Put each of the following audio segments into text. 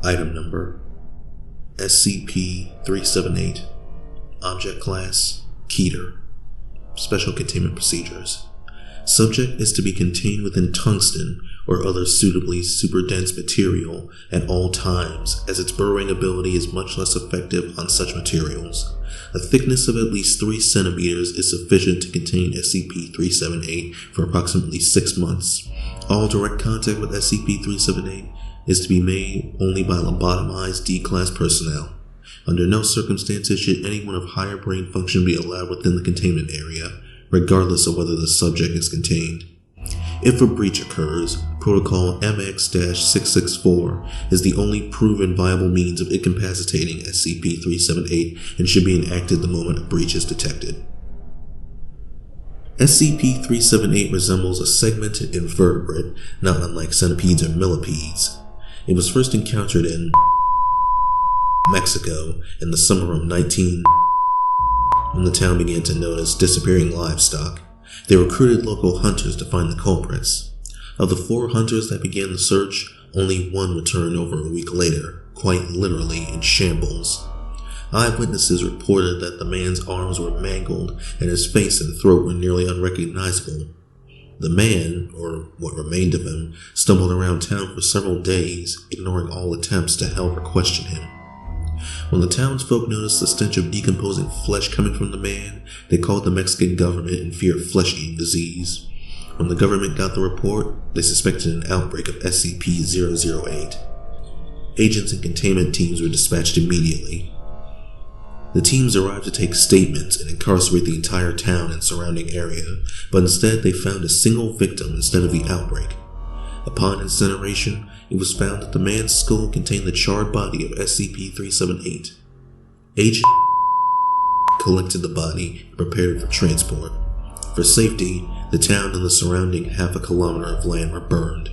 Item Number SCP-378. Object Class Keter. Special Containment Procedures. Subject is to be contained within tungsten or other suitably super-dense material at all times, as its burrowing ability is much less effective on such materials. A thickness of at least 3 centimeters is sufficient to contain SCP-378 for approximately 6 months. All direct contact with SCP-378 is to be made only by lobotomized D-Class personnel. Under no circumstances should anyone of higher brain function be allowed within the containment area, regardless of whether the subject is contained. If a breach occurs, Protocol MX-664 is the only proven viable means of incapacitating SCP-378 and should be enacted the moment a breach is detected. SCP-378 resembles a segmented invertebrate, not unlike centipedes or millipedes. It was first encountered in Mexico in the summer of when the town began to notice disappearing livestock. They recruited local hunters to find the culprits. Of the 4 hunters that began the search, only 1 returned over a week later, quite literally in shambles. Eyewitnesses reported that the man's arms were mangled and his face and throat were nearly unrecognizable. The man, or what remained of him, stumbled around town for several days, ignoring all attempts to help or question him. When the townsfolk noticed the stench of decomposing flesh coming from the man, they called the Mexican government in fear of flesh-eating disease. When the government got the report, they suspected an outbreak of SCP-008. Agents and containment teams were dispatched immediately. The teams arrived to take statements and incarcerate the entire town and surrounding area, but instead they found a single victim instead of the outbreak. Upon incineration, it was found that the man's skull contained the charred body of SCP-378. Agent collected the body and prepared it for transport. For safety, the town and the surrounding half a kilometer of land were burned.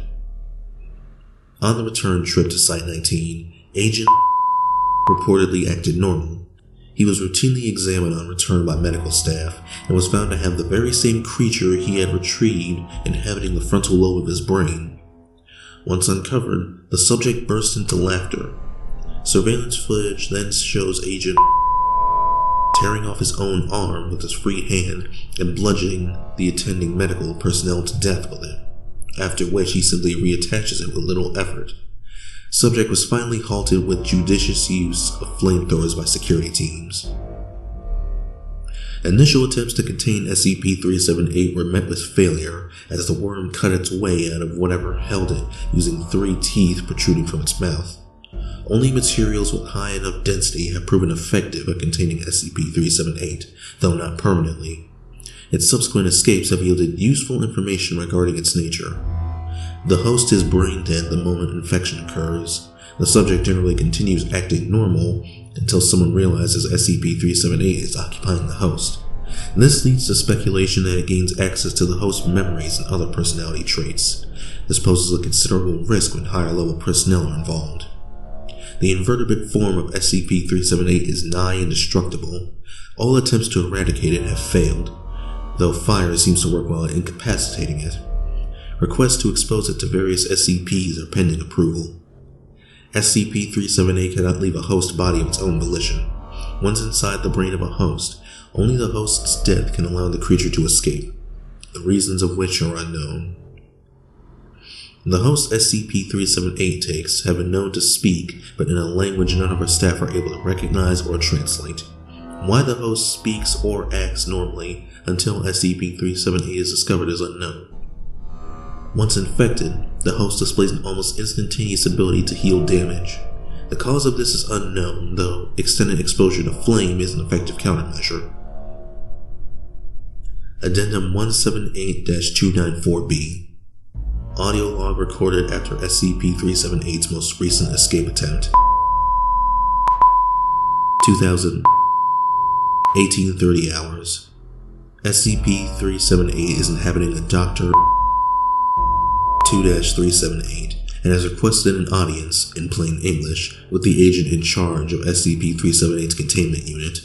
On the return trip to Site 19, Agent reportedly acted normal. He was routinely examined on return by medical staff and was found to have the very same creature he had retrieved inhabiting the frontal lobe of his brain. Once uncovered, the subject burst into laughter. Surveillance footage then shows Agent tearing off his own arm with his free hand and bludgeoning the attending medical personnel to death with it, after which he simply reattaches it with little effort. Subject was finally halted with judicious use of flamethrowers by security teams. Initial attempts to contain SCP-378 were met with failure, as the worm cut its way out of whatever held it using 3 teeth protruding from its mouth. Only materials with high enough density have proven effective at containing SCP-378, though not permanently. Its subsequent escapes have yielded useful information regarding its nature. The host is brain dead the moment infection occurs. The subject generally continues acting normal until someone realizes SCP-378 is occupying the host. This leads to speculation that it gains access to the host's memories and other personality traits. This poses a considerable risk when higher level personnel are involved. The invertebrate form of SCP-378 is nigh indestructible. All attempts to eradicate it have failed, though fire seems to work well at incapacitating it. Requests to expose it to various SCPs are pending approval. SCP-378 cannot leave a host body of its own volition. Once inside the brain of a host, only the host's death can allow the creature to escape, the reasons of which are unknown. The host SCP-378 takes have been known to speak, but in a language none of our staff are able to recognize or translate. Why the host speaks or acts normally until SCP-378 is discovered is unknown. Once infected, the host displays an almost instantaneous ability to heal damage. The cause of this is unknown, though extended exposure to flame is an effective countermeasure. Addendum 178-294-B. Audio log recorded after SCP-378's most recent escape attempt. 2000. 1830 hours. SCP-378 is inhabiting a Dr. 2-378 and has requested an audience, in plain English, with the agent in charge of SCP-378's containment unit.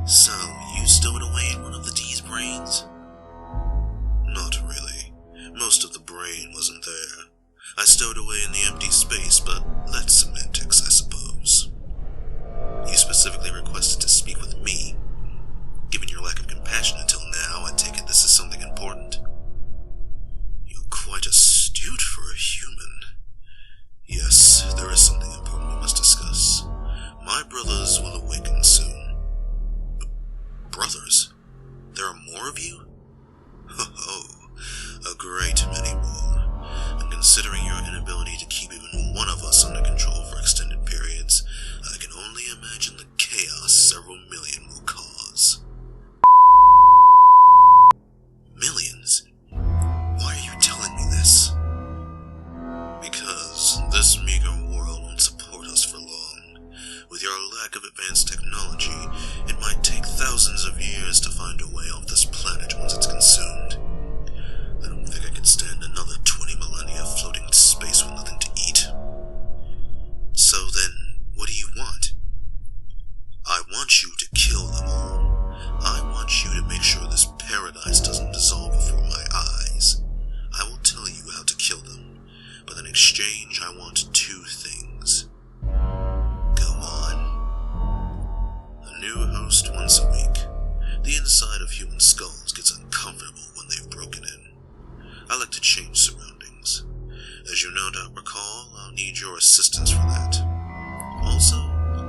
So, you stowed away in one of the D's brains? Not really. Most of the brain wasn't there. I stowed away in the empty space, but that's semantics, I suppose. You specifically requested to speak with me. Given your lack of compassion until now, I take it this is something important. You're quite astute for a human. Yes, there is something important we must discuss. My brothers will awaken soon. Brothers? There are more of you? Oh, a great many more. And considering your inability to keep even one of us under control for extended periods, I can only imagine the chaos several million will cause. Millions? Why are you telling me this? Because this meager world won't support us for long. With your lack of advanced technology, it might take thousands of years to find a way off this planet once it's consumed. I don't think I could stand another 20 millennia floating in space with nothing to eat. So then, what do you want? I want you to kill them all. I want you to make sure this paradise doesn't dissolve before my eyes. I will tell you how to kill them, but in exchange I want two things. Go on. A new host once a week. The inside of human skulls gets uncomfortable when they've broken in. I like to change surroundings. As you no doubt recall, I'll need your assistance for that. Also,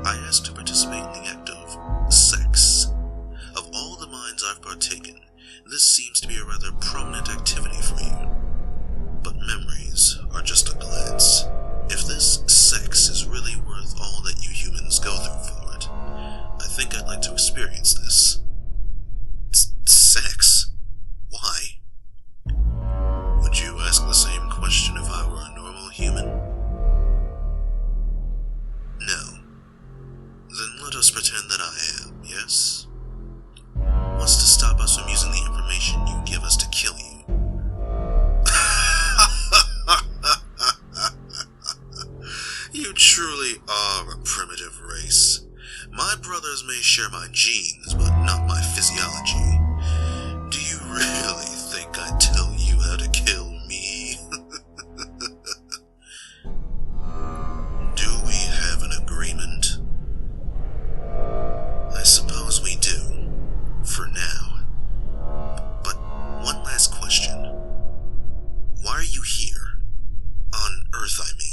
I ask to participate in the act of sex. Of all the minds I've partaken, this seems to be a rather prominent activity for you. But memories are just a glance. If this sex is really worth all that you humans go through for it, I think I'd like to experience this. Sex? Why? Would you ask the same question if I were a normal human? No. Then let us pretend that I am, yes? What's to stop us from using the information you give us to kill you? You truly are a primitive race. My brothers may share my genes, but not my physiology. Do you really think I'd tell you how to kill me? Do we have an agreement? I suppose we do, for now. But one last question. Why are you here? On Earth, I mean.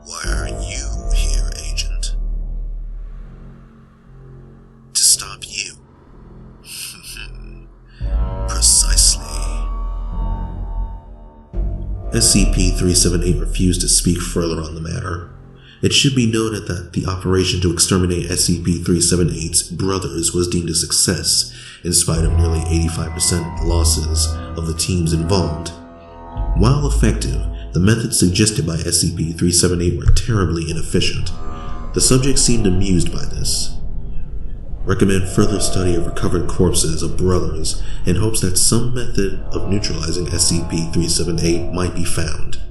Why are you here, Agent? To stop you. Precisely. SCP-378 refused to speak further on the matter. It should be noted that the operation to exterminate SCP-378's brothers was deemed a success, in spite of nearly 85% losses of the teams involved. While effective, the methods suggested by SCP-378 were terribly inefficient. The subject seemed amused by this. Recommend further study of recovered corpses of brothers in hopes that some method of neutralizing SCP-378 might be found.